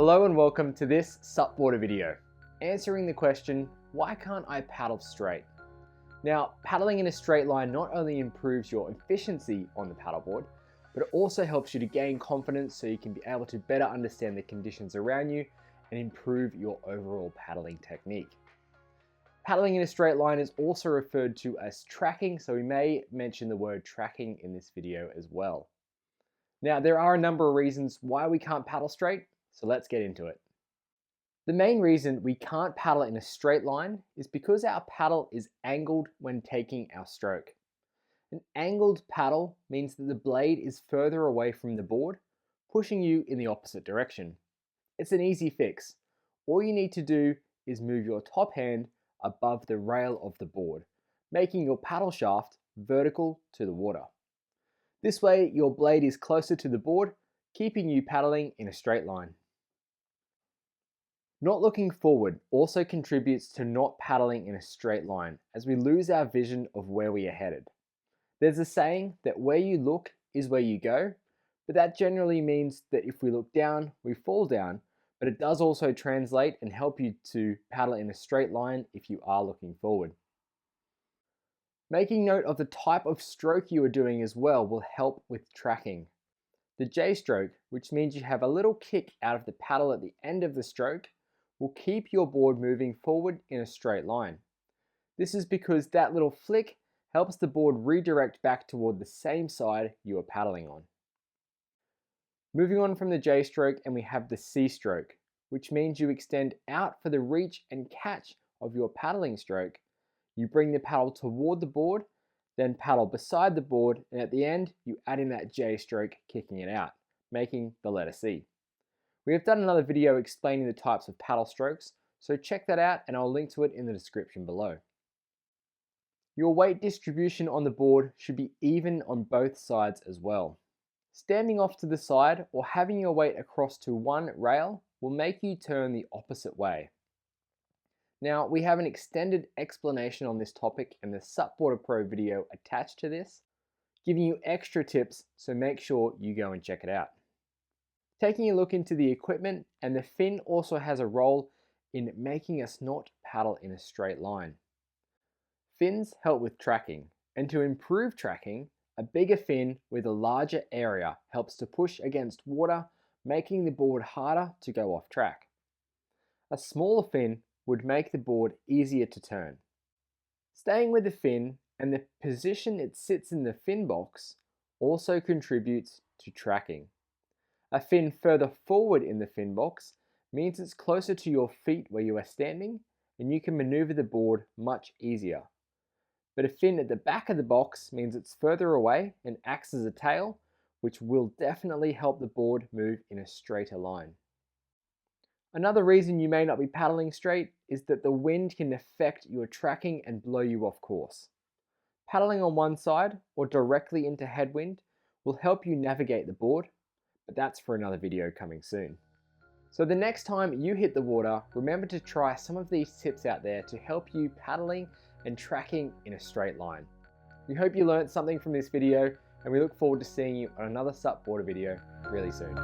Hello and welcome to this SUPboarder video, answering the question, why can't I paddle straight? Now, paddling in a straight line not only improves your efficiency on the paddleboard, but it also helps you to gain confidence so you can be able to better understand the conditions around you and improve your overall paddling technique. Paddling in a straight line is also referred to as tracking, so we may mention the word tracking in this video as well. Now, there are a number of reasons why we can't paddle straight, so let's get into it. The main reason we can't paddle in a straight line is because our paddle is angled when taking our stroke. An angled paddle means that the blade is further away from the board, pushing you in the opposite direction. It's an easy fix. All you need to do is move your top hand above the rail of the board, making your paddle shaft vertical to the water. This way, your blade is closer to the board, keeping you paddling in a straight line. Not looking forward also contributes to not paddling in a straight line, as we lose our vision of where we are headed. There's a saying that where you look is where you go, but that generally means that if we look down, we fall down, but it does also translate and help you to paddle in a straight line if you are looking forward. Making note of the type of stroke you are doing as well will help with tracking. The J stroke, which means you have a little kick out of the paddle at the end of the stroke, will keep your board moving forward in a straight line. This is because that little flick helps the board redirect back toward the same side you are paddling on. Moving on from the J stroke, and we have the C stroke, which means you extend out for the reach and catch of your paddling stroke. You bring the paddle toward the board, then paddle beside the board, and at the end, you add in that J stroke, kicking it out, making the letter C. We have done another video explaining the types of paddle strokes, so check that out and I'll link to it in the description below. Your weight distribution on the board should be even on both sides as well. Standing off to the side or having your weight across to one rail will make you turn the opposite way. Now, we have an extended explanation on this topic in the SUPboarder Pro video attached to this, giving you extra tips, so make sure you go and check it out. Taking a look into the equipment, and the fin also has a role in making us not paddle in a straight line. Fins help with tracking, and to improve tracking, a bigger fin with a larger area helps to push against water, making the board harder to go off track. A smaller fin would make the board easier to turn. Staying with the fin and the position it sits in the fin box also contributes to tracking. A fin further forward in the fin box means it's closer to your feet where you are standing, and you can maneuver the board much easier. But a fin at the back of the box means it's further away and acts as a tail, which will definitely help the board move in a straighter line. Another reason you may not be paddling straight is that the wind can affect your tracking and blow you off course. Paddling on one side or directly into headwind will help you navigate the board, but that's for another video coming soon. So the next time you hit the water, remember to try some of these tips out there to help you paddling and tracking in a straight line. We hope you learned something from this video, and we look forward to seeing you on another SUPboarder video really soon.